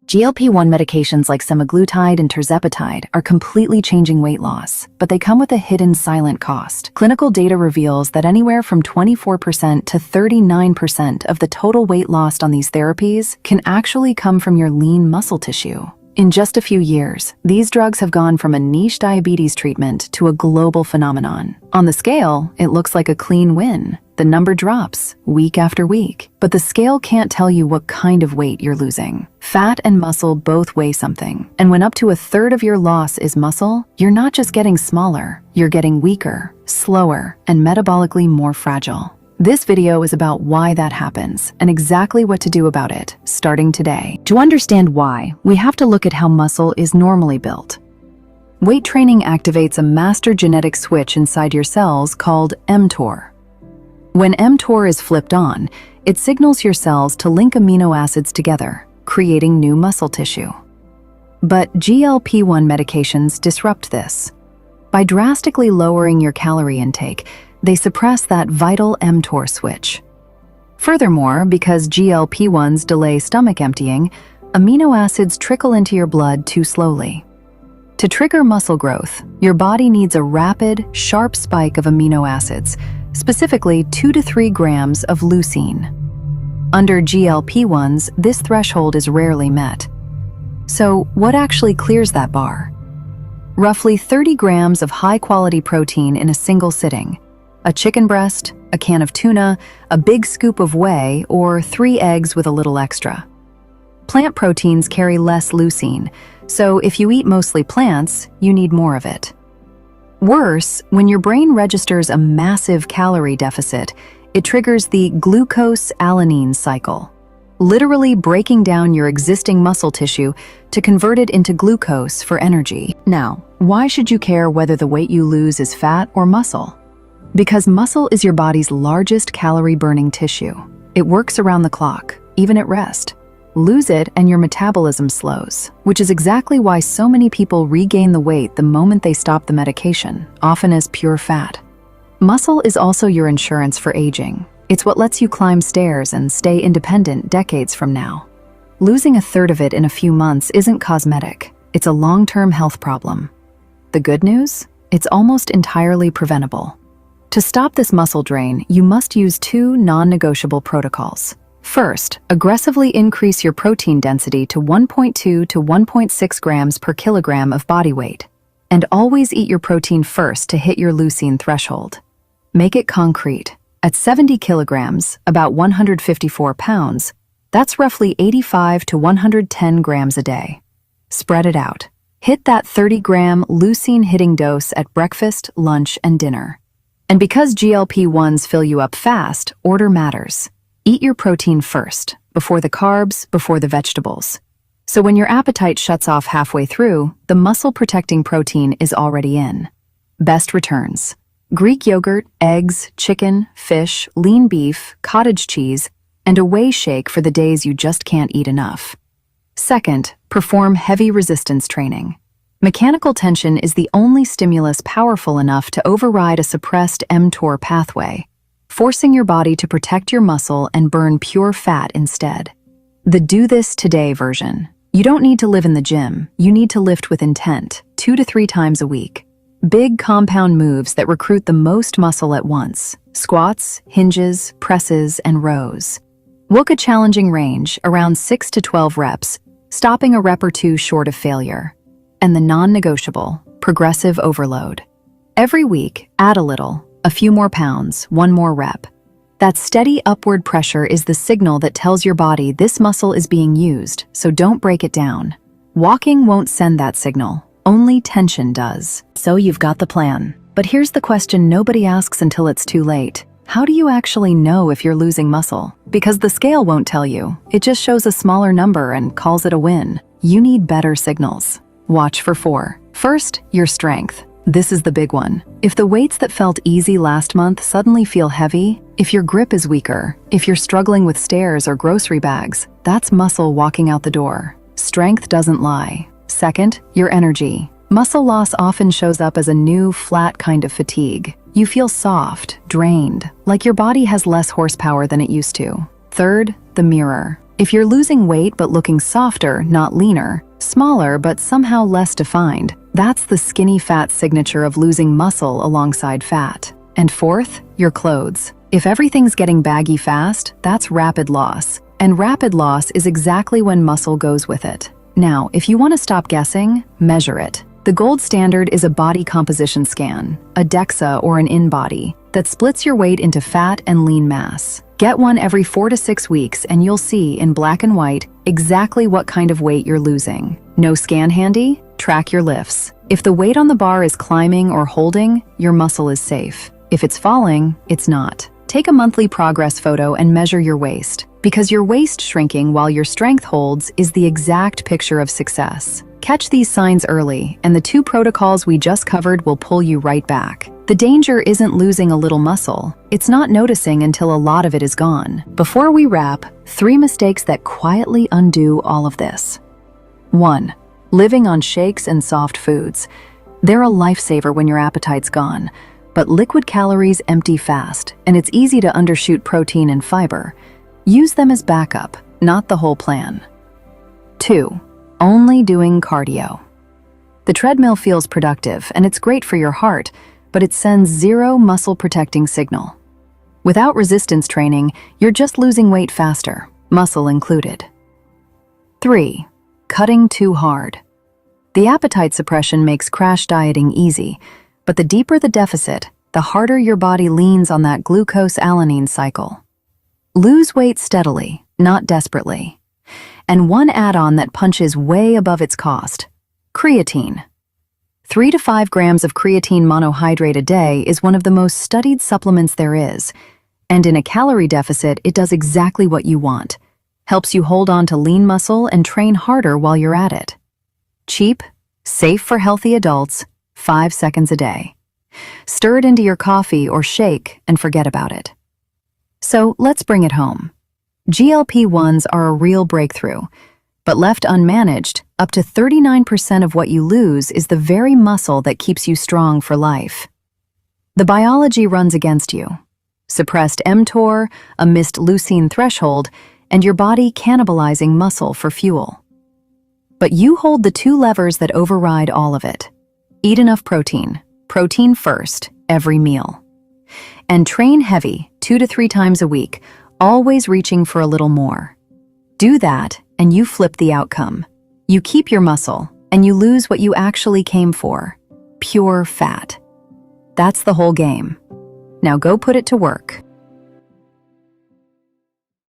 GLP-1 medications like Semaglutide and Tirzepatide are completely changing weight loss, but they come with a hidden silent cost. Clinical data reveals that anywhere from 24% to 39% of the total weight lost on these therapies can actually come from your lean muscle tissue. In just a few years, these drugs have gone from a niche diabetes treatment to a global phenomenon. On the scale, it looks like a clean win. The number drops week after week, but the scale can't tell you what kind of weight you're losing. Fat and muscle both weigh something, and when up to a third of your loss is muscle, you're not just getting smaller, you're getting weaker, slower, and metabolically more fragile. This video is about why that happens and exactly what to do about it, starting today. To understand why, we have to look at how muscle is normally built. Weight training activates a master genetic switch inside your cells called mTOR. When mTOR is flipped on, it signals your cells to link amino acids together, creating new muscle tissue. But GLP-1 medications disrupt this. By drastically lowering your calorie intake, they suppress that vital mTOR switch. Furthermore, because GLP-1s delay stomach emptying, amino acids trickle into your blood too slowly. To trigger muscle growth, your body needs a rapid, sharp spike of amino acids, specifically 2 to 3 grams of leucine. Under GLP-1s, this threshold is rarely met. So, what actually clears that bar? Roughly 30 grams of high-quality protein in a single sitting. A chicken breast, a can of tuna, a big scoop of whey, or 3 eggs with a little extra. Plant proteins carry less leucine, so if you eat mostly plants, you need more of it. Worse, when your brain registers a massive calorie deficit, it triggers the Glucose-Alanine cycle, literally breaking down your existing muscle tissue to convert it into glucose for energy. Now, why should you care whether the weight you lose is fat or muscle? Because muscle is your body's largest calorie-burning tissue. It works around the clock, even at rest. Lose it and your metabolism slows, which is exactly why so many people regain the weight the moment they stop the medication, often as pure fat. Muscle is also your insurance for aging. It's what lets you climb stairs and stay independent decades from now. Losing a third of it in a few months isn't cosmetic. It's a long-term health problem. The good news? It's almost entirely preventable. To stop this muscle drain, you must use 2 non-negotiable protocols. First, aggressively increase your protein density to 1.2 to 1.6 grams per kilogram of body weight. And always eat your protein first to hit your leucine threshold. Make it concrete. At 70 kilograms, about 154 pounds, that's roughly 85 to 110 grams a day. Spread it out. Hit that 30-gram leucine-hitting dose at breakfast, lunch, and dinner. And because GLP-1s fill you up fast, order matters. Eat your protein first, before the carbs, before the vegetables. So when your appetite shuts off halfway through, the muscle-protecting protein is already in. Best returns: Greek yogurt, eggs, chicken, fish, lean beef, cottage cheese, and a whey shake for the days you just can't eat enough. Second, perform heavy resistance training. Mechanical tension is the only stimulus powerful enough to override a suppressed mTOR pathway, forcing your body to protect your muscle and burn pure fat instead. The do this today version. You don't need to live in the gym, you need to lift with intent, 2 to 3 times a week. Big compound moves that recruit the most muscle at once: squats, hinges, presses, and rows. Work a challenging range, around 6 to 12 reps, stopping a rep or 2 short of failure. And the non-negotiable, progressive overload. Every week, add a little, a few more pounds, 1 more rep. That steady upward pressure is the signal that tells your body this muscle is being used, so don't break it down. Walking won't send that signal, only tension does. So you've got the plan. But here's the question nobody asks until it's too late. How do you actually know if you're losing muscle? Because the scale won't tell you. It just shows a smaller number and calls it a win. You need better signals. Watch for 4. First, your strength. This is the big one. If the weights that felt easy last month suddenly feel heavy, if your grip is weaker, if you're struggling with stairs or grocery bags, that's muscle walking out the door. Strength doesn't lie. Second, your energy. Muscle loss often shows up as a new, flat kind of fatigue. You feel soft, drained, like your body has less horsepower than it used to. Third, the mirror. If you're losing weight but looking softer, not leaner, smaller but somehow less defined, that's the skinny fat signature of losing muscle alongside fat. And fourth, your clothes. If everything's getting baggy fast, that's rapid loss. And rapid loss is exactly when muscle goes with it. Now, if you want to stop guessing, measure it. The gold standard is a body composition scan, a DEXA or an in-body, that splits your weight into fat and lean mass. Get one every 4 to 6 weeks and you'll see, in black and white, exactly what kind of weight you're losing. No scan handy? Track your lifts. If the weight on the bar is climbing or holding, your muscle is safe. If it's falling, it's not. Take a monthly progress photo and measure your waist, because your waist shrinking while your strength holds is the exact picture of success. Catch these signs early, and the 2 protocols we just covered will pull you right back. The danger isn't losing a little muscle, it's not noticing until a lot of it is gone. Before we wrap, 3 mistakes that quietly undo all of this. 1. Living on shakes and soft foods. They're a lifesaver when your appetite's gone, but liquid calories empty fast, and it's easy to undershoot protein and fiber. Use them as backup, not the whole plan. 2. Only doing cardio. The treadmill feels productive, and it's great for your heart, but it sends 0 muscle-protecting signal. Without resistance training, you're just losing weight faster, muscle included. 3. Cutting too hard. The appetite suppression makes crash dieting easy, but the deeper the deficit, the harder your body leans on that glucose-alanine cycle. Lose weight steadily, not desperately. And one add-on that punches way above its cost: creatine. 3 to 5 grams of creatine monohydrate a day is one of the most studied supplements there is, and in a calorie deficit, it does exactly what you want. Helps you hold on to lean muscle and train harder while you're at it. Cheap, safe for healthy adults, 5 seconds a day. Stir it into your coffee or shake and forget about it. So let's bring it home. GLP-1s are a real breakthrough, but left unmanaged, up to 39% of what you lose is the very muscle that keeps you strong for life. The biology runs against you. Suppressed mTOR, a missed leucine threshold, and your body cannibalizing muscle for fuel. But you hold the 2 levers that override all of it. Eat enough protein. Protein first, every meal. And train heavy, 2 to 3 times a week, always reaching for a little more. Do that, and you flip the outcome. You keep your muscle, and you lose what you actually came for: pure fat. That's the whole game. Now go put it to work.